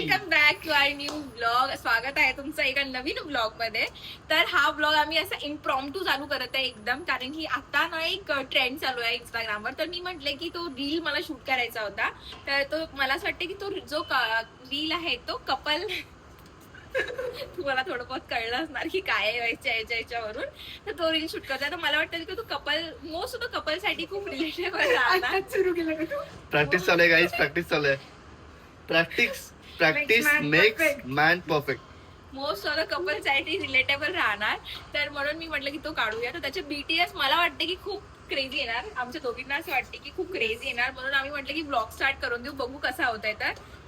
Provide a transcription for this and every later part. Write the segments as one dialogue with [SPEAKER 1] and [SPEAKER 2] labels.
[SPEAKER 1] Welcome back to our new blog. स्वागत आहे तुमचं एका नवीन ब्लॉग मध्ये. तर हा ब्लॉग आम्ही असा इम्प्रॉम्प्टू चालू करत आहे एकदम, कारण की आता ना एक ट्रेंड चालू आहे इंस्टाग्रामवर. तर मी म्हटले की तो रील मला शूट करायचा होता. तर तो मला असं वाटतं की तो जो रील आहे तो कपल तुम्हाला थोडं बहुत कळलं असणार की काय याच्यावरून. तर तो रील शूट करता. तर मला वाटतं की तो couple most of the couple साठी खूप रिलेटेबल राहणार.
[SPEAKER 2] सुरू केलं का तू?
[SPEAKER 3] प्रॅक्टिस चालू आहे गाईज, प्रॅक्टिस चालू आहे. Practice makes man perfect.
[SPEAKER 1] Most of the couple साठी रिलेटेबल राहणार. तर म्हणून मी म्हटलं की तो काढूया. तर त्याचे बीटीएस मला वाटते की खूप क्रेझी येणार. आमच्या दोघींना असं वाटते की खूप क्रेझी येणार, म्हणून आम्ही म्हटलं की ब्लॉग स्टार्ट करून देऊ, बघू कसा होत आहे.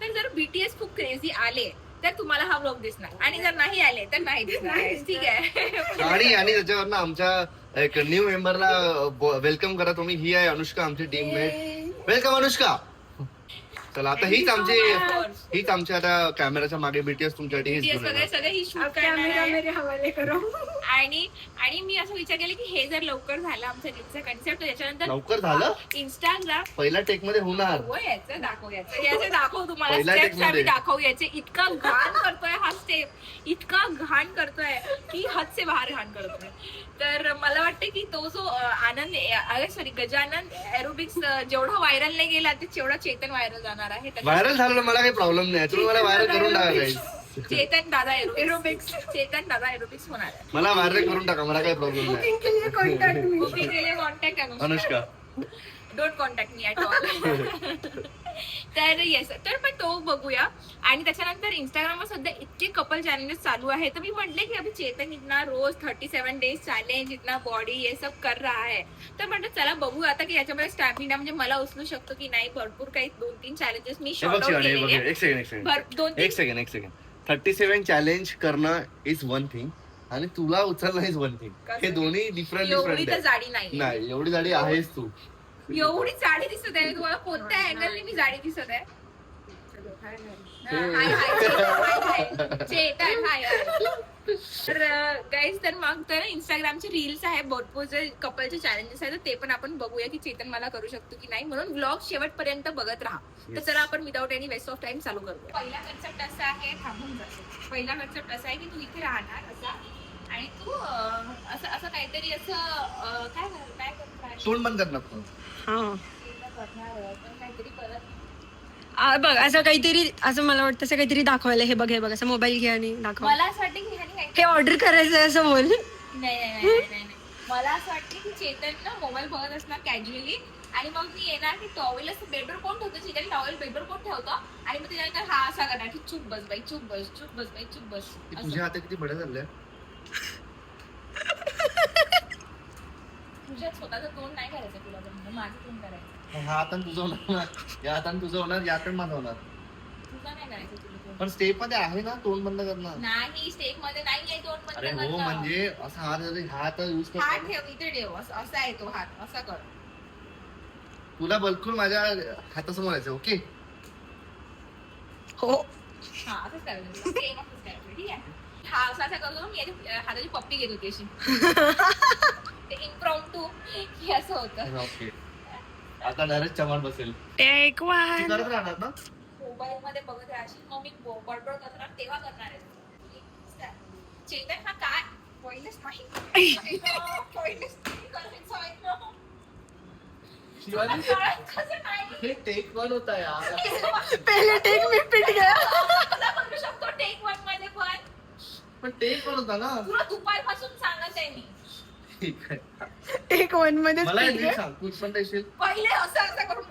[SPEAKER 1] तर जर बीटीएस खूप क्रेझी आले तर तुम्हाला हा ब्लॉग दिसणार, आणि जर नाही आले तर नाही दिसणार. ठीक आहे.
[SPEAKER 3] आणि त्याच्यावरनं आमच्या एक न्यू मेंबरला वेलकम करा तुम्ही. ही आहे अनुष्का, आमची टीममेट. वेलकम अनुष्का. चला आता हीच आमची आता कॅमेराच्या मागे बीटीएस तुमच्यासाठी हीच
[SPEAKER 1] BTS
[SPEAKER 3] घेऊन
[SPEAKER 1] सगळे
[SPEAKER 3] येणार.
[SPEAKER 1] सगळे ही शूट
[SPEAKER 2] कॅमेरा
[SPEAKER 1] करणार आहे.
[SPEAKER 2] मेरे हवाले करो.
[SPEAKER 1] आणि मी असं विचार केला की हे जर लवकर झालं आमचं रीलचा कन्सेप्ट, त्याच्यानंतर
[SPEAKER 3] लवकर झालं.
[SPEAKER 1] इंस्टाग्राम
[SPEAKER 3] पहिल्या टेक मध्ये होणार.
[SPEAKER 1] याचं दाखव तुम्हाला.
[SPEAKER 3] पहिल्या
[SPEAKER 1] स्टेप्स
[SPEAKER 3] take मध्ये.
[SPEAKER 1] आम्ही दाखवू याचे. इतका घाण करतोय हा स्टेप, इतका घाण करतोय की हद से बाहेर घाण करतोय. तर मला वाटतं की तो जो गजानन एरोबिक्स जेवढा व्हायरल नाही गेला तेवढा चेतन व्हायरल जाणार आहे.
[SPEAKER 3] व्हायरल झालं मला काही प्रॉब्लेम नाही. तुम्ही मला व्हायरल करून टाका गाईज.
[SPEAKER 1] चेतन दादा एरोबिक्स होणार आहे.
[SPEAKER 3] मला व्हायरल करून टाका, मला काही प्रॉब्लेम नाही.
[SPEAKER 2] बुकिंग के लिए कॉन्टॅक्ट मी.
[SPEAKER 1] बुकिंग केले contact
[SPEAKER 3] Anushka.
[SPEAKER 1] Don't contact me at all. तर येस, तर पण तो बघूया. आणि त्याच्यानंतर इंस्टाग्रामवर सध्या इतके कपल चॅलेंजेस चालू आहे. तर मी म्हटले की अभी चेतन इतना रोज 37 डेज चॅलेंज, इतना बॉडी ये सब कर रहा है. तर म्हटलं चला बघू आता की याच्यामध्ये स्टॅमिना म्हणजे मला उचलू शकतो की नाही. भरपूर काही 2-3 चॅलेंजेस मी शॉर्ट आउट केलेले.
[SPEAKER 3] एक सेकंड. 37 चॅलेंज करणं इज वन थिंग आणि तुला उचलणं इज वन थिंग. हे दोन्ही डिफरंट
[SPEAKER 1] एवढी तर
[SPEAKER 3] आहे.
[SPEAKER 1] जाडी
[SPEAKER 3] नाही एवढी जाडी आहेस तू.
[SPEAKER 1] एवढी जाडी दिसत आहे तुम्हाला. कोणत्या अँगलने मी जाडी दिसत आहे? चेतन हाय. तर गाईज, तर मग तर इंस्टाग्रामचे रील्स आहे भरपूर, जे कपलचे चॅलेंजेस आहेत ते पण आपण बघूया की चेतन मला करू शकतो की नाही. म्हणून ब्लॉग शेवटपर्यंत बघत राहा. तर चला आपण without any waste of time चालू करू. पहिला कन्सेप्ट असा आहे, थांबून जातो. पहिला कन्सेप्ट असा आहे की तू इथे राहणार असा, आणि तू असं काहीतरी असं काय करणार,
[SPEAKER 3] तोंड बंद कर नको.
[SPEAKER 1] काहीतरी करत
[SPEAKER 2] बघ असं काहीतरी, असं मला वाटतं असं काहीतरी दाखवायला. हे बघ असं मोबाईल घे आणि दाखव.
[SPEAKER 1] मला असं वाटतं की ह्यानी
[SPEAKER 2] हे ऑर्डर करायचं आहे असं बोल.
[SPEAKER 1] नाही. मला असं वाटतं की चेतन ना मोबाईल बघत असणार कॅज्युअली, आणि मग मी येणार की टॉवेल असं बेडवर कोण ठेवतो, चेतन टॉवेल बेडवर कोण ठेवतो, आणि मग त्याच्यानंतर हा असा करणार की चुप बस बाई, चुप बस.
[SPEAKER 3] तुझ्या हातात किती बड्या झाल्या.
[SPEAKER 1] तुझ्या स्वतःचं तोंड नाही करायचं तुला, पण माझं तोंड करायचं.
[SPEAKER 3] हा हातान तुझं होणार, या हातान तुझं होणार, या हातान माझं होणार.
[SPEAKER 1] तुझं नाही करायचं तुला तोंड.
[SPEAKER 3] पण स्टेप मध्ये आहे ना तोंड बंद करणार.
[SPEAKER 1] नाही, स्टेप मध्ये नाहीये तोंड बंद
[SPEAKER 3] अरे हो,
[SPEAKER 1] करणं.
[SPEAKER 3] म्हणजे असा हात यूज
[SPEAKER 1] हात
[SPEAKER 3] कर.
[SPEAKER 1] ठेव, इथे ठेव. असा आहे तो हात, असा कर.
[SPEAKER 3] तुला बिलकुल माझ्या हातासमोर यायचं. ओके.
[SPEAKER 2] हो.
[SPEAKER 1] हा, असंच करायचं तुला. Same असंच करायचं, ठीक आहे. हा असा करतो ना, मी याच्या हाताची पप्पी घेत होती अशी. ते इम्प्रॉम्प्टू की असं होतं.
[SPEAKER 3] ओके. आता डायरेक्ट चमान बसेल.
[SPEAKER 2] Take one.
[SPEAKER 3] करत राहणार ना.
[SPEAKER 1] मोबाईल मध्ये बघत आहे अशी, मग मी बडबड करणार तेव्हा करणार आहे. चेतन हा काय पहिलेच नाही करायचं आहे ना.
[SPEAKER 3] शिवानी
[SPEAKER 1] कसं नाही?
[SPEAKER 3] हे टेक वन होता यार.
[SPEAKER 2] पहिले टेक मी पिट गया.
[SPEAKER 1] कसा करू शकतो टेक वन मध्ये
[SPEAKER 3] पण टेक वन होता ना.
[SPEAKER 1] तुला दुपारपासून सांगत आहे मी.
[SPEAKER 3] ठीक आहे.
[SPEAKER 2] टेक वन मध्ये
[SPEAKER 3] मला एक नीट सांग, तू पण देशील.
[SPEAKER 1] पहिले असं करून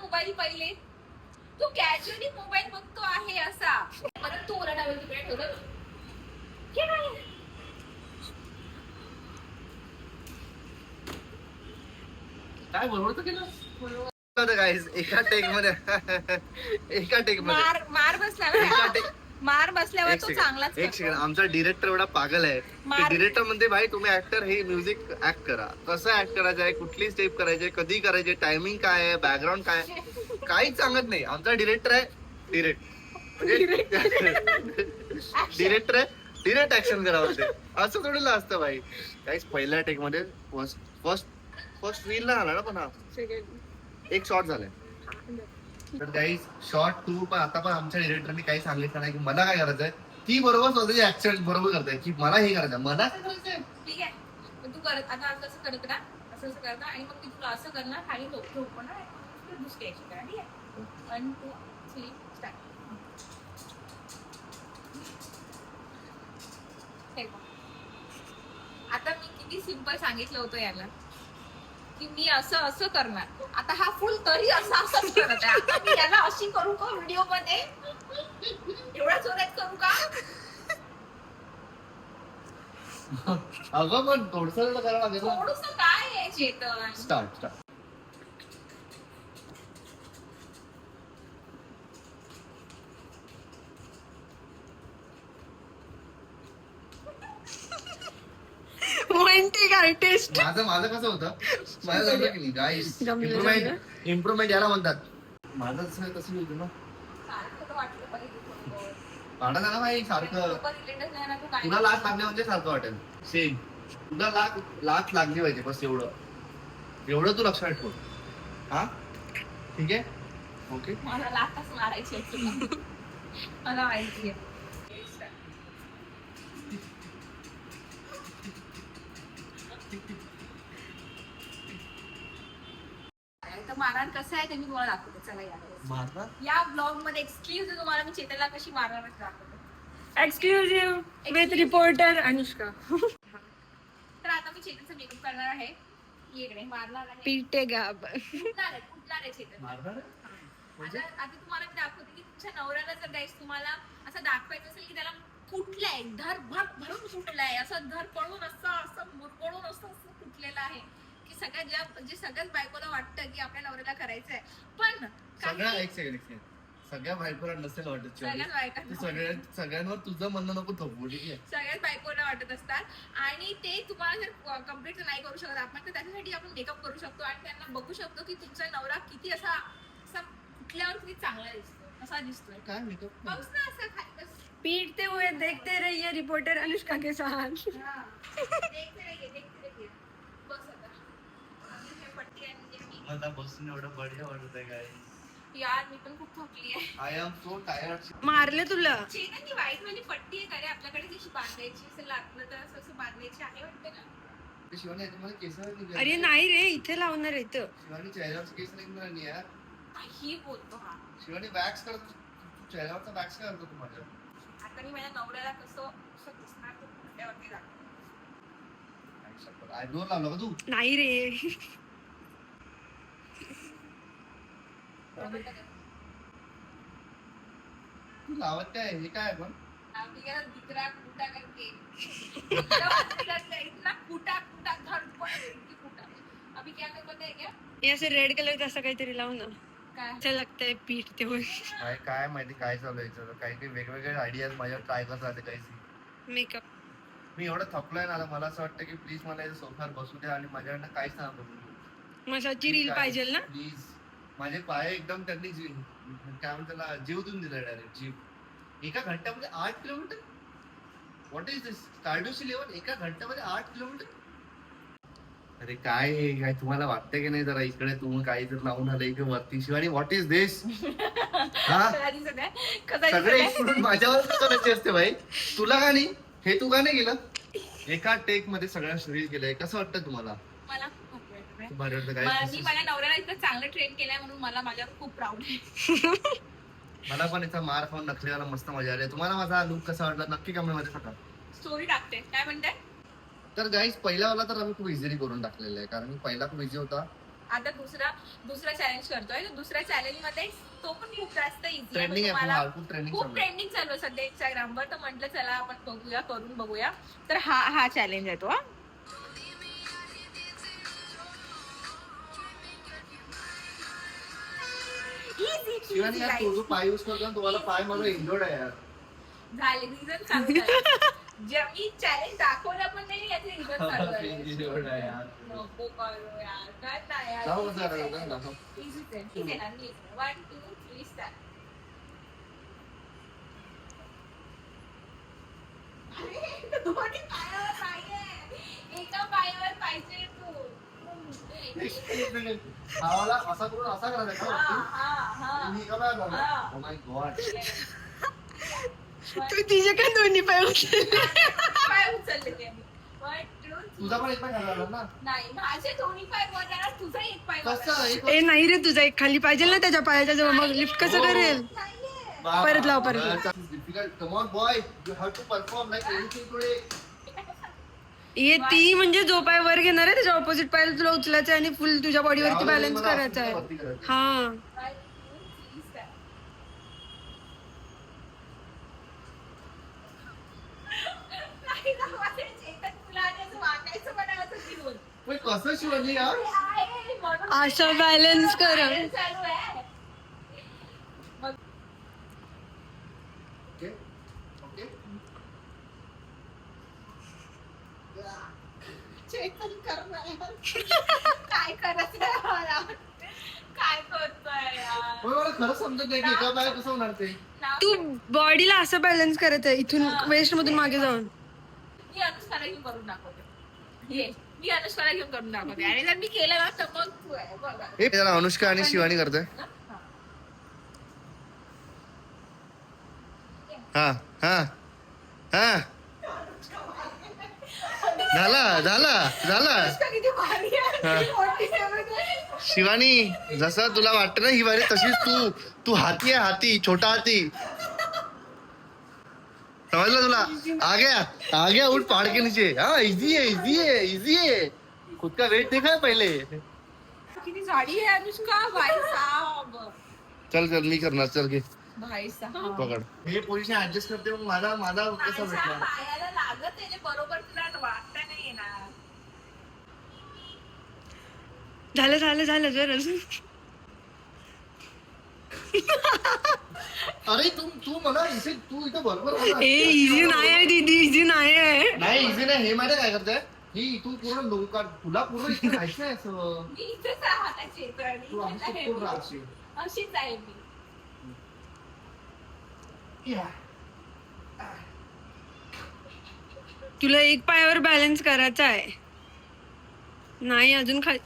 [SPEAKER 1] मोबाईल पहिले तू कॅज्युअली मोबाईल बघतो आहे असा, परत तू ओरडावे तिकडे ठेवलं की नाही.
[SPEAKER 3] काय बरोबर केलं गाईज. एका टेक मध्ये
[SPEAKER 1] मार बसला ना. मार बसल्यावर तो चांगलाच
[SPEAKER 3] एक सेकंड. आमचा डिरेक्टर एवढा पागल आहे. डिरेक्टर म्हणते भाई तुम्ही ऍक्टर, हे म्युझिक ऍक्ट करा. कसं ऍक्ट करायचं आहे, कुठली स्टेप करायची, कधी करायचे, टायमिंग काय आहे, बॅकग्राऊंड काय आहे, काहीच सांगत नाही. आमचा डिरेक्टर आहे डिरेक्टर आहे, डिरेक्ट ऍक्शन करावं ते. असं थोडं असतं भाई. काहीच पहिल्या टेक मध्ये फर्स्ट रील ला आला ना. पण हा एक शॉट झालाय. तर काही शॉर्ट टू पण आता पण आमच्या डिरेक्टरने काही सांगितलं नाही की मला काय करायचंय. ती बरोबर स्वतःची ऍक्सेंट बरोबर करताय की मला हे करायचं मला काय करायचंय.
[SPEAKER 1] ठीक आहे मग तू करत आता असं असं करत राहा असं असं करता आणि मग ती तुला असं करणार खाली झोपणार दुसरी ऍक्शन करा ठीक आहे 1 2 3 स्टार्ट. आता मी किती सिंपल सांगितलं होतं याला की मी असं असं करणार आता हा फुल तरी असं असंच करत आहे. आता मी याला अशी करू का व्हिडिओ मध्ये एवढा जोरात करू का.
[SPEAKER 3] अगं पण थोडस करावं लागेल ना.
[SPEAKER 1] थोडस काय आहे चेतन.
[SPEAKER 3] स्टार्ट.
[SPEAKER 2] Romantic artist.
[SPEAKER 3] माझं कसं होतं माझं जमलं की नाही गाईस.
[SPEAKER 2] जमलं.
[SPEAKER 3] इम्प्रुव्हमेंट याला म्हणतात. माझं तसं होतं ना
[SPEAKER 1] सारखं वाटलं पाहिजे थोडं.
[SPEAKER 3] वाटत ना भाई सारखं.
[SPEAKER 1] लोकं related नाही ना, तू काय
[SPEAKER 3] तुला लाच लागणे म्हणजे सारखं वाटेल सेम. तुला लाच लागली पाहिजे बस एवढं तू लक्षात ठेव. हा ठीक आहे ओके.
[SPEAKER 1] मला लाथच मारायची आहे तुला. मला माहिती आहे. तर मारहाण कसं आहे ते मी तुम्हाला दाखवते. चला या ब्लॉग मध्ये एक्सक्लुझिव्ह तुम्हाला मी चेतनला कशी मारहाण दाखवते.
[SPEAKER 2] Exclusive with reporter Anushka.
[SPEAKER 1] तर आता मी चेतनचा मेकअप करणार आहे. इकडे मारणार आहे.
[SPEAKER 2] पीटे गाब.
[SPEAKER 1] कुठणार आहे चेतन. आता तुम्हाला मी दाखवते की तुमच्या नवऱ्याला जर गाईस तुम्हाला असं दाखवायचं असेल की त्याला कुठलंय भरून कुठलंय असं धर पडून असं मुरगळून असं कुठलेलं आहे की सगळ्याच बायकोला वाटतं की आपल्या नवऱ्याला करायचंय पण
[SPEAKER 3] सगळ्या बायकोला नसेल वाटत.
[SPEAKER 1] सगळ्याच बायकांना
[SPEAKER 3] सगळ्यांवर तुझं म्हणणं नको थोपू ठीक आहे.
[SPEAKER 1] सगळ्याच बायकोला वाटत असतात आणि ते तुम्हाला जर कम्प्लीट नाही करू शकत आपण तर त्याच्यासाठी आपण मेकअप करू शकतो आणि त्यांना बघू शकतो की तुमचा नवरा किती असा कुठल्यावर किती चांगला दिसतो कसा दिसतोय.
[SPEAKER 3] काय मेकअप
[SPEAKER 1] बघ ना असं खाली बस.
[SPEAKER 2] पीटते हुए देखते रहिए रिपोर्टर अनुष्का के साथ.
[SPEAKER 1] हा. देखते रहिए. बस आता. आणि हे पट्टी आणि हे मी.
[SPEAKER 3] मला बसून एवढं बढिया वाटत आहे काय.
[SPEAKER 1] यार मी पण खूप थकली आहे.
[SPEAKER 3] I am so tired.
[SPEAKER 2] मारले तुला.
[SPEAKER 1] चेतन ती व्हाईट वाली पट्टी आहे का रे आपल्याकडे कशी बांधायची असं लागलं तर असं बांधायची आहे वाटतं ना.
[SPEAKER 3] शिवानी तुम्हाला केस निघाले.
[SPEAKER 2] अरे नाही रे इथे लावणार आहे तर.
[SPEAKER 3] शिवानी चेहऱ्यावरचे केस निघणार नाही यार.
[SPEAKER 1] ही बोलतो हा.
[SPEAKER 3] शिवानी वॅक्स करतो चेहऱ्यावरचा वॅक्स काय करतो तुम्हाला.
[SPEAKER 1] आता मी माझ्या नवऱ्याला कसं दिसणार तो कुठल्यावरती दाखवतो.
[SPEAKER 3] आयब्रो लावला का तू.
[SPEAKER 2] नाही रे.
[SPEAKER 3] तू लावत काय हे काय पण.
[SPEAKER 1] अभी क्या दिकरा कूटा करके इतना कूटा घर कूटा. अभी क्या कर पता है क्या.
[SPEAKER 2] हे असं रेड कलर असं काहीतरी लाव ना.
[SPEAKER 1] काय
[SPEAKER 2] असं लागतंय पीटते हुए.
[SPEAKER 3] काय माहिती काय चालू आहे काही वेगवेगळे आयडियाज माझ्यावर ट्राय करत राहते काही.
[SPEAKER 2] मेकअप.
[SPEAKER 3] मी एवढं थकलोय ना मला असं वाटतं की प्लीज मला या सोफ्यावर बसू द्या आणि माझ्याकडनं काहीच ना बघू.
[SPEAKER 2] मसाची रील पाहिजे ना.
[SPEAKER 3] प्लीज. माझे पाय एकदम त्यांनी काय म्हणतात त्याला जीव देऊन दिला डायरेक्ट जीव. एका घंट्यामध्ये 8 किलोमीटर. व्हॉट इज दिस कार्डिओची लेवल एका घंट्यामध्ये 8 किलोमीटर. अरे काय तुम्हाला वाटतं की नाही जरा इकडे तुम्ही काही जर लावून आलं इकडे वरती शिवानी व्हॉट इज दिस. सगळे एक्सपिरियन्स माझ्यावर करायचे असते भाई. तुला का नाही हे तू का नाही केलं. एका टेक मध्ये सगळ्या रील केलंय कसं वाटतं तुम्हाला.
[SPEAKER 1] मला खूप वाटतं.
[SPEAKER 3] भारी वाटतं
[SPEAKER 1] मी
[SPEAKER 3] काय.
[SPEAKER 1] माझ्या नवऱ्याला इतकं चांगलं ट्रेन केलंय म्हणून मला माझ्यावर खूप प्राऊड आहे.
[SPEAKER 3] मला पण याचा मार खाऊन नकलीवाला मस्त मजा आली. तुम्हाला माझा लुक कसा वाटला नक्की कमेंट मध्ये सांगा.
[SPEAKER 1] स्टोरी टाकते काय म्हणते.
[SPEAKER 3] तर गाईज पहिल्यावाला तर आम्ही खूप इझिली करून टाकलेला आहे कारण पहिला खूप इझी होता.
[SPEAKER 1] आता दुसरा चॅलेंज करतोय. दुसऱ्या चॅलेंज मध्ये तो पण खूप जास्त इझी
[SPEAKER 3] ट्रेंडिंग आहे
[SPEAKER 1] आहे.
[SPEAKER 3] खूप ट्रेंडिंग
[SPEAKER 1] खूप ट्रेंडिंग चालू आहे सध्या इंस्टाग्रामवर. तर म्हटलं चला आपण बघूया करून बघूया. तर हा चॅलेंज आहे तो.
[SPEAKER 3] शिवानी यार तू जो पाय यूज करतो ना तुम्हाला पाय माझा इंजोर्ड आहे यार.
[SPEAKER 1] झाले रिझन चालू झाले. जे मी चॅलेंज दाखवलं पण नाही याचे रिझन चालू झाले.
[SPEAKER 3] इंजोर्ड आहे यार.
[SPEAKER 1] नको करू यार काय नाही यार.
[SPEAKER 3] जाऊ जरा दाखव.
[SPEAKER 1] इझीच आहे. ठीक आहे ना. 1 2 3 स्टार्ट. अरे दोन्ही पायावर नाहीये. एका पायावर पाहिजे तू.
[SPEAKER 3] एक मिनिट. भावाला असा करून असा करायचा का? मी का बाहेर झालो? Oh my God.
[SPEAKER 2] तू तिचे काय दोन्ही पाय उचलले?
[SPEAKER 1] पाय उचलले त्यांनी. One, two, three.
[SPEAKER 3] तुझा पण एक पाय घालायला ना?
[SPEAKER 1] नाही माझे दोन्ही पाय वर जाणार, तुझा एक पाय वर
[SPEAKER 3] कसं?
[SPEAKER 1] जाणार.
[SPEAKER 3] एक
[SPEAKER 2] ए नाही रे, तुझा एक खाली पाहिजे ना त्याच्या पायाच्या जवळ, मग लिफ्ट कसं करेल?
[SPEAKER 1] नाहीये.
[SPEAKER 2] परत लाव, परत लाव.
[SPEAKER 3] Difficult. Come on, boy. You have to perform like anything today.
[SPEAKER 2] ये ती म्हणजे जो पाय वर घेणार आहे त्याच्या ऑपोजिट पायाला तुला उचलायचं आहे आणि फुल तुझ्या बॉडीवरती बॅलन्स करायचा आहे. हा
[SPEAKER 1] One, two, three, step. नाही ना, माझे चेतन तुला आणि असं वाकायचं म्हणावं तर फिरून.
[SPEAKER 3] पण कसं शिवानी यार?
[SPEAKER 1] आहे, म्हणून
[SPEAKER 2] असं बॅलन्स कर.
[SPEAKER 1] चालू आहे. मग
[SPEAKER 3] Okay. Okay.
[SPEAKER 1] चेतन करणार काय करायचं यार? काय करतोय यार?
[SPEAKER 3] पण मला खरं समजत नाही की एका पाय कसं होणार ते.
[SPEAKER 2] तू बॉडीला असं बॅलन्स करायचं आहे इथून वेस्ट मधून मागे जाऊन.
[SPEAKER 1] मी अनुष्काला घेऊन करून दाखवते. ये, मी अनुष्काला घेऊन करून दाखवते आणि जर मी केलं ना तर मग तू आहे बघा.
[SPEAKER 3] हे त्याला अनुष्का आणि शिवानी करतोय. हा हा हा झाला
[SPEAKER 1] अनुष्का किती भारी आहे. मोठी आहे.
[SPEAKER 3] शिवानी जसं तुला वाटतं ना ही वारी तशीच तू हाती आहे, हाती छोटा हाती. समजलं तुला? आ गया उठ पहाड़ के नीचे. हाँ इजी है. खुद का वेट देखा है पहले.
[SPEAKER 1] किती जाडी आहे अनुष्का. भाई साहब.
[SPEAKER 3] चल मी करणार. चल घे
[SPEAKER 1] भाई साहब.
[SPEAKER 3] पकड. हे पोझिशन ऍडजस्ट करते मग माझा कसा
[SPEAKER 1] माझ्या
[SPEAKER 3] भेटणार?
[SPEAKER 1] पायाला लागत आहे बरोबर तुला वाटता नाही येणार.
[SPEAKER 2] झालं जर
[SPEAKER 3] अरे तू मला तू इथं बरोबर बोला.
[SPEAKER 2] ए इझी नाही आहे दीदी, इझी नाही आहे.
[SPEAKER 3] नाही इझी नाही. हे माहिती काय करताय ही इथून पूर्ण लोक तुला पूर्ण इथे राहायचं आहे असं.
[SPEAKER 1] मी इथेच राहताची
[SPEAKER 3] तू आमचं पूर्ण राहशील.
[SPEAKER 1] अशीच आहे मी.
[SPEAKER 2] तुला एक पायावर बॅलन्स करायचा आहे. नाही अजून खाली.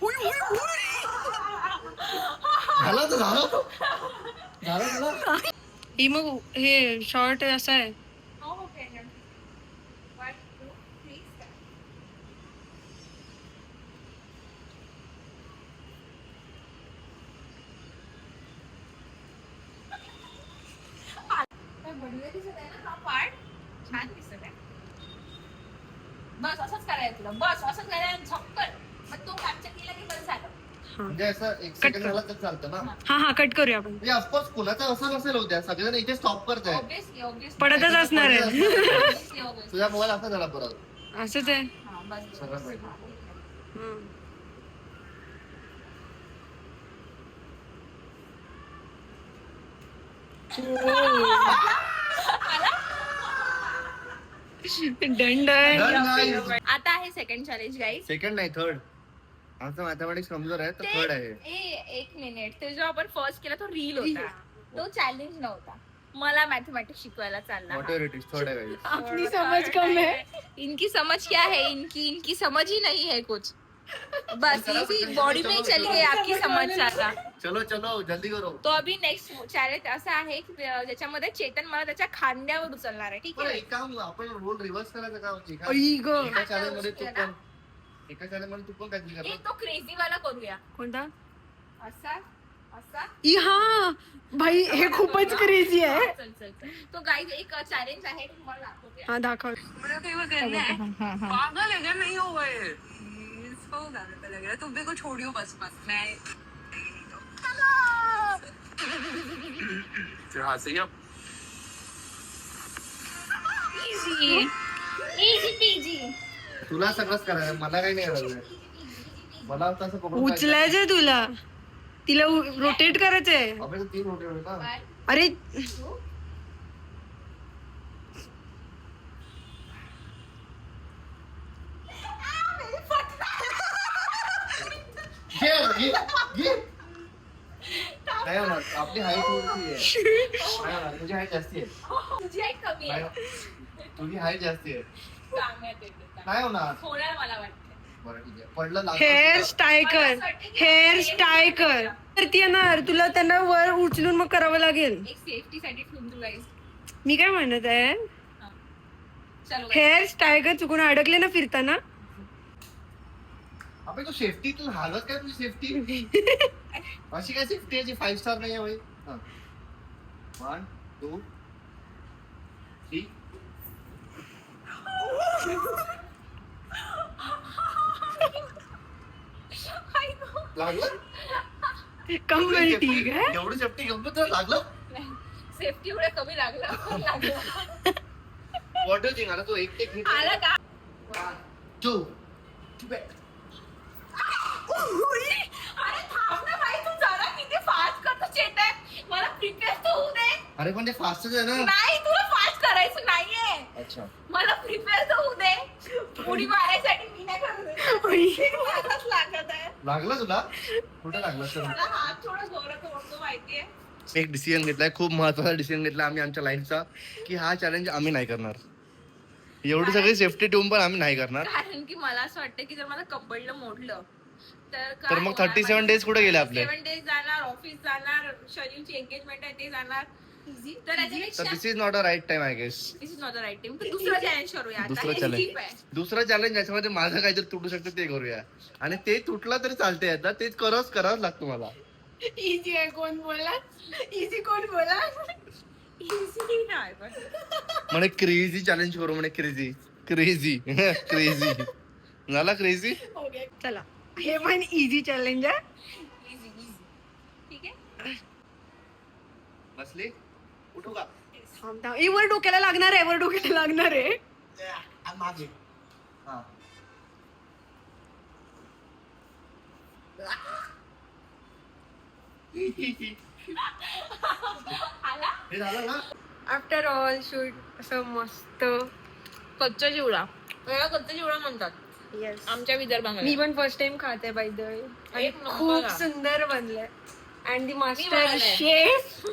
[SPEAKER 3] झालं
[SPEAKER 2] ही मग हे शॉर्ट असं आहे.
[SPEAKER 1] हो हो केलं. One, two, three, step. काय बढिया दिसत आहे ना हा पार्ट. छान दिसत आहे. बस असंच करायचं तुला. बस असंच करायचं झपकन. मग तो कॅप्चर केला की बस झालं.
[SPEAKER 2] हा
[SPEAKER 3] म्हणजे असं एक सेकंड झाला तर चालतं ना.
[SPEAKER 2] हा कट करूया आपण.
[SPEAKER 3] म्हणजे ऑफकोर्स कुणाचं असं नसेल होत्या सगळेजण इथे स्टॉप करताय.
[SPEAKER 1] Obviously.
[SPEAKER 2] पडतच असणार आहे.
[SPEAKER 1] Obviously.
[SPEAKER 3] तुझा मोबाईल असा झाला परत.
[SPEAKER 2] असंच आहे.
[SPEAKER 1] हा, बस.
[SPEAKER 3] सगळं माहिती.
[SPEAKER 2] हं. डन.
[SPEAKER 1] आता आहे सेकंड चॅलेंज गाईज.
[SPEAKER 3] सेकंड नाही थर्ड. आमचं मॅथमॅटिक्स कमजोर आहे तर थर्ड आहे.
[SPEAKER 1] एक मिनिट. ते जो आपण फर्स्ट केला तो रील होता. तो चॅलेंज नव्हता. मला मॅथमॅटिक्स शिकवायला चालला.
[SPEAKER 3] What ever it is third आहे.
[SPEAKER 2] अपनी समझ कम है.
[SPEAKER 1] इनकी समझ क्या है. इनकी समझ ही नहीं है कुछ. बस इसी बॉडी में चली गई आपकी समझ सारा.
[SPEAKER 3] चलो जल्दी करो.
[SPEAKER 1] तो अभी नेक्स्ट चॅलेंज असा आहे की ज्याच्यामध्ये चेतन मला त्याच्या खांद्यावर उचलणार आहे. ठीक
[SPEAKER 3] बरं,
[SPEAKER 1] आहे.
[SPEAKER 3] एक काम आपण रोल रिव्हर्स करायचं का?
[SPEAKER 2] आई ग.
[SPEAKER 3] एका चॅलेंज मध्ये तू पण काहीतरी
[SPEAKER 1] एक
[SPEAKER 3] करतो.
[SPEAKER 1] तो क्रेझी वाला करूया.
[SPEAKER 2] कोणता?
[SPEAKER 1] असा असा.
[SPEAKER 2] हा भाई हे खूपच क्रेझी आहे.
[SPEAKER 1] चल. तो गाईज एक चॅलेंज आहे तुम्हाला दाखवते.
[SPEAKER 2] हा दाखव.
[SPEAKER 4] पागल है क्या? नहीं होगा ये. इसको गाने पे लग रहा है. तुम भी को छोड़ियो बस मैं
[SPEAKER 5] तेरे हाथ से ही अब
[SPEAKER 1] इझी पीजी.
[SPEAKER 3] तुला सगळंच करायचं मला काही नाही करायचं. मला आता असं पकडून
[SPEAKER 2] उचलायचंय तुला. तिला रोटेट करायचंय.
[SPEAKER 3] अबे तो 3 रोटे होते ना.
[SPEAKER 2] अरे
[SPEAKER 3] घे. नाही होणार. आपली हाईट थोडीशी आहे. नाही होणार. तुझी हाईट जास्ती आहे.
[SPEAKER 1] तुझी आई कमी आहे.
[SPEAKER 3] तुझी हाईट जास्ती आहे.
[SPEAKER 1] सांगण्यात येते.
[SPEAKER 3] नाही होणार.
[SPEAKER 1] होणार मला वाटतं.
[SPEAKER 3] बरं ठीक आहे. पडलं लागलं
[SPEAKER 2] हेअर
[SPEAKER 3] तर-
[SPEAKER 2] स्टाय कर, हेअर स्टाय कर. तर ती येणार तुला त्यांना वर उचलून मग करावं लागेल.
[SPEAKER 1] एक सेफ्टी साठी ठेवून तुला
[SPEAKER 2] मी काय म्हणत आहे,
[SPEAKER 1] चलो
[SPEAKER 2] हेअर स्टाय कर. चुकून अडकले ना फिरताना.
[SPEAKER 3] अबे तू सेफ्टी तुला हालत काय तुझी सेफ्टी अशी काय सेफ्टी आहे जी 5 स्टार नाही आहे भाई. 1 2 3 लागलं
[SPEAKER 2] कम्बल ठीक आहे.
[SPEAKER 3] एवढी सेफ्टी घेऊन तुला लागलं.
[SPEAKER 1] सेफ्टी एवढं कमी लागलं
[SPEAKER 3] वॉटर थिंग आता तू एक टेक
[SPEAKER 1] आला का
[SPEAKER 3] 2
[SPEAKER 1] अरे थांब ना भाई, तू जरा किती फास्ट करतो चेतन. मला प्रिपेअर तर होऊ दे.
[SPEAKER 3] अरे पण ते फास्टच आहे ना.
[SPEAKER 1] नाही, तुला फास्ट करायचं नाहीये.
[SPEAKER 3] अच्छा
[SPEAKER 1] मला प्रिपेअर तर होऊ दे. उडी मारायसाठी मी नाही करत. मलाच लागत आहे.
[SPEAKER 3] लागलं तुला कुठं लागलं सर.
[SPEAKER 1] मला हात थोडा जोरात ओढतो माहितीये.
[SPEAKER 3] एक डिसिजन घेतलाय, खूप महत्वाचा डिसिजन घेतला आम्ही आमच्या लाईफचा, की हा चॅलेंज आम्ही नाही करणार. एवढी सगळी सेफ्टी ठेवून पण आम्ही नाही करणार.
[SPEAKER 1] कारण की मला असं वाटतं की जर मला कबड्डीला मोडलं
[SPEAKER 3] तर मग 37 days कुठे गेले आपले?
[SPEAKER 1] 7 days जाणार, ऑफिस जाणार, शरीरची एंगेजमेंट आहे ते जाणार. तर याच्यापेक्षा
[SPEAKER 3] this is not a right time I guess.
[SPEAKER 1] This is not the right time. दुसरं चॅलेंज करूया आता.
[SPEAKER 3] दुसरं
[SPEAKER 1] हे
[SPEAKER 3] challenge.
[SPEAKER 1] skip आहे.
[SPEAKER 3] दुसरं चॅलेंज ज्याच्यामध्ये माझं काहीतरी तुटू शकतं ते करूया. आणि ते तुटलं तरी चालते, आता तेच करावंच लागतं मला.
[SPEAKER 1] इझी आहे. कोण बोला इझी, कोण बोला इझी नाही पण.
[SPEAKER 3] म्हणे क्रेझी चॅलेंज करू म्हणे. क्रेझी क्रेझी क्रेझी झाला क्रेझी.
[SPEAKER 2] चला, हे पण इझी चॅलेंज आहे.
[SPEAKER 1] इझी इझी ठीक आहे.
[SPEAKER 3] बसली उठू का
[SPEAKER 2] थांब थांब. हे वर डोक्याला लागणार आहे, वर डोक्याला लागणार आहे.
[SPEAKER 3] मागे हा.
[SPEAKER 1] आला
[SPEAKER 3] हे झालं ना.
[SPEAKER 2] आफ्टर ऑल शूट असं मस्त.
[SPEAKER 1] कच्चा चिवडा, याला कच्चा चिवडा म्हणतात
[SPEAKER 2] येस.
[SPEAKER 1] आमच्या विदर्भामध्ये.
[SPEAKER 2] मी पण फर्स्ट टाइम खाते बाय द वे. आणि
[SPEAKER 1] एक नंबर
[SPEAKER 2] खूप
[SPEAKER 1] आहे.
[SPEAKER 2] सुंदर बनलंय. अँड दी मास्टर
[SPEAKER 1] बनवलंय.
[SPEAKER 2] शेफ,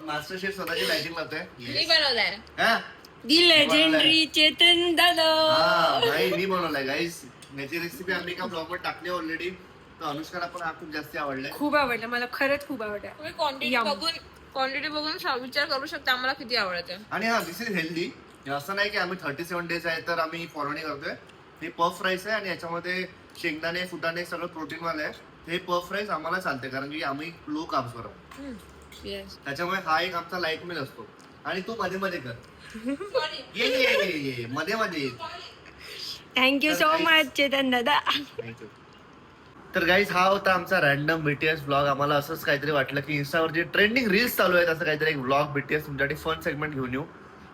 [SPEAKER 3] मास्टर शेफ स्वतःची लाइटिंग लावतोय.
[SPEAKER 1] मी बनवलाय.
[SPEAKER 3] हा
[SPEAKER 2] दी लेजेंडरी चेतन दादा.
[SPEAKER 3] हा, भाई मी बनवलाय गाईस. याची रेसिपी आम्ही एका ब्लॉग वर टाकली ऑलरेडी. तर अनुष्काला पण हा खूप जास्त आवडलाय.
[SPEAKER 2] खूप आवडलं मला, खरंच खूप आवडलं.
[SPEAKER 1] तुम्ही क्वांटिटी
[SPEAKER 2] Yum.
[SPEAKER 1] बघून विचार करू शकता आम्हाला किती आवडतं.
[SPEAKER 3] आणि हा दिस इज हेल्दी. असं नाही की आम्ही 37 days आहे तर आम्ही फॉलो नाही करतोय. हे पफ राईस आहे आणि याच्यामध्ये शेंगदाणे फुटाणे सगळं प्रोटीन वाले आहे. हे पफ राईस आम्हाला चालते कारण की आम्ही लो कार्ब्स करतो.
[SPEAKER 1] येस.
[SPEAKER 3] त्याच्यामुळे हा एक आमचा लाईट मिल असतो. आणि तू मध्ये मध्ये कर.
[SPEAKER 1] सॉरी.
[SPEAKER 3] ये ये ये ये मध्ये मध्ये.
[SPEAKER 2] थँक्यू सो मच चेतन दादा.
[SPEAKER 3] थँक्यू. तर गाईज हा होता आमचा रॅन्डम बीटीएस ब्लॉग. आम्हाला असंच काहीतरी वाटलं की इंस्टावर जे ट्रेंडिंग रील्स चालू आहेत असं काहीतरी एक ब्लॉग बीटीएस तुमच्यासाठी फन सेगमेंट घेऊन येऊ.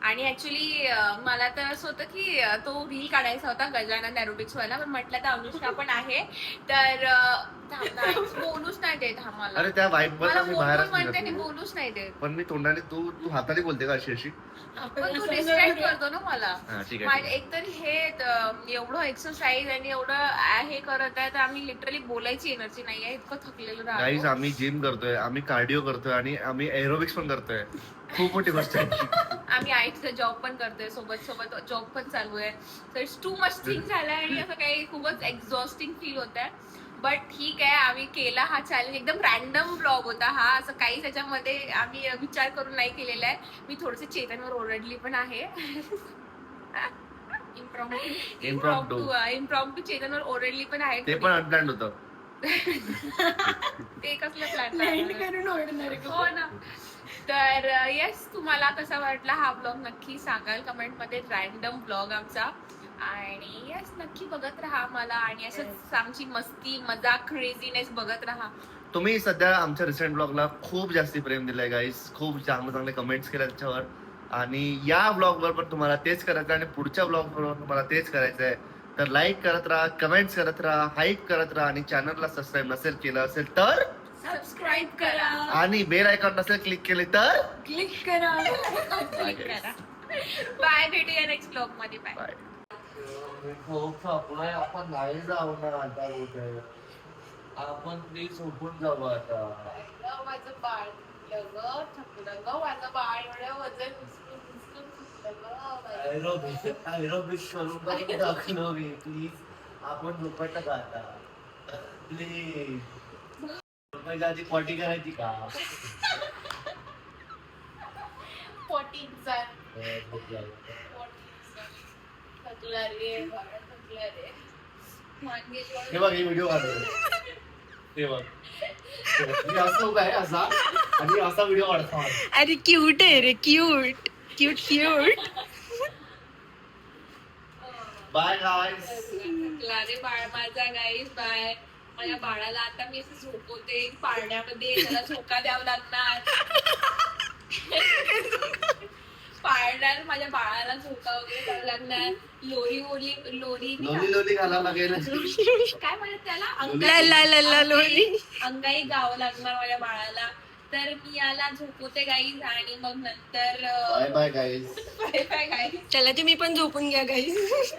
[SPEAKER 1] आणि ऍक्च्युली मला तर असं होतं की तो रील काढायचा होता गजानन एरोबिक्स वाला, पण म्हटलं तर अनुष्का पण आहे तर बोलूच नाही देत आम्हाला.
[SPEAKER 3] अरे त्या वाईब
[SPEAKER 1] मला
[SPEAKER 3] वर मी बाहेरच
[SPEAKER 1] म्हणते
[SPEAKER 3] निघत
[SPEAKER 1] ते
[SPEAKER 3] नाही.
[SPEAKER 1] बोलूच नाही देत.
[SPEAKER 3] पण मी तोंडाने तू तू हाताने बोलते का अशी अशी.
[SPEAKER 1] पण तू डिस्ट्रॅक्ट करतो ना मला.
[SPEAKER 3] हा ठीक आहे,
[SPEAKER 1] माझे
[SPEAKER 3] ठीक आहे.
[SPEAKER 1] एकतर हे एवढं एक्सरसाइज आणि एवढं हे करत आहे तर आम्ही लिटरली बोलायची एनर्जी नाही आहे. इतकं थकलेलं
[SPEAKER 3] गाईज
[SPEAKER 1] राहतो.
[SPEAKER 3] आम्ही जिम करतोय, आम्ही कार्डिओ करतोय आणि आम्ही एरोबिक्स पण करतोय. खूप मोठी गोष्ट आहे.
[SPEAKER 1] आम्ही आयटीचा जॉब पण करतोय, सोबत सोबत जॉब पण चालू आहे. तर इट्स टू मच थिंग झालाय आणि असं काही खूपच एक्झॉस्टिंग फील होत आहे. बट ठीक आहे, आम्ही केला हा चॅलेंज. एकदम रॅन्डम ब्लॉग होता हा, असं काही त्याच्यामध्ये आम्ही विचार करून नाही केलेला आहे. मी थोडस चेतनवर ओरडली पण आहे. इम्प्रॉम्प्टू चेतनवर ओरडली पण आहे.
[SPEAKER 3] ते पण अनप्लॅन्ड होतं.
[SPEAKER 1] ते कसलं
[SPEAKER 2] Land
[SPEAKER 1] प्लॅन
[SPEAKER 2] करून ओढणार आहे.
[SPEAKER 1] हो ना. तर येस, तुम्हाला कसा वाटला हा ब्लॉग नक्की सांगाल कमेंट मध्ये. रॅन्डम ब्लॉग आमचा. आणि येस, नक्की बघत राहा आम्हाला आणि असंच आमची मस्ती मजाक क्रेझीनेस बघत राहा.
[SPEAKER 3] तुम्ही सध्या आमच्या रिसेंट ब्लॉगला खूप जास्ती प्रेम दिलंय गाईज. खूप चांगले चांगले कमेंट्स केल्या त्याच्यावर. आणि या ब्लॉगवर पण तुम्हाला तेच करायचं आणि पुढच्या ब्लॉगवर तुम्हाला तेच करायचं आहे. तर लाईक करत राहा, कमेंट्स करत राहा, हाईप करत राहा आणि चॅनलला सबस्क्राईब नसेल केलं असेल तर
[SPEAKER 1] सबस्क्राईब करा,
[SPEAKER 3] आणि बेल आयकॉन नसेल क्लिक केले तर
[SPEAKER 2] क्लिक करा.
[SPEAKER 1] क्लिक करा. बाय, भेटूया नेक्स्ट ब्लॉग मध्ये. बाय.
[SPEAKER 3] बाय. आपण नाही जाऊ ना आता कुठे. आपण प्लीज झोपून जाऊ आता.
[SPEAKER 1] माझं बाळ थकलं ग. माझं बाळ एवढं वजन उचलून थकलं ग.
[SPEAKER 3] एरोबिक्स करून दाखव मी प्लीज. आपण झोपट का आता प्लीज झोपायच्या आधी पॉटी करायची का
[SPEAKER 1] पोटीचा
[SPEAKER 3] भूक लागली.
[SPEAKER 1] थकला रे बाळा, थकला रे. मागे
[SPEAKER 3] हे बघ हे व्हिडिओ काढतो हे बघ मी असं उभा आहे असा आणि असा व्हिडिओ काढतो
[SPEAKER 2] अरे क्यूट आहे रे, क्यूट क्यूट क्यूट.
[SPEAKER 3] बाय गाईस
[SPEAKER 1] थकला रे बाळ माझा गाईस. बाय. माझ्या बाळाला आता मी असं झोपवते पाळण्यामध्ये, त्याला झोका द्यावा लागणार. पाळण्यात माझ्या बाळाला झोका वगैरे द्यावा लागणार. लोरी
[SPEAKER 3] लोली लोली घालावं लागेल
[SPEAKER 1] काय म्हणत त्याला
[SPEAKER 2] ला ला ला ला लोरी.
[SPEAKER 1] अंगाई गावं लागणार माझ्या बाळाला. तर मी याला झोपवते गाईज आणि मग नंतर
[SPEAKER 3] बाय बाय गाईस
[SPEAKER 1] बाय बाय गाईज.
[SPEAKER 2] चला तुम्ही पण झोपून घ्या गाईस.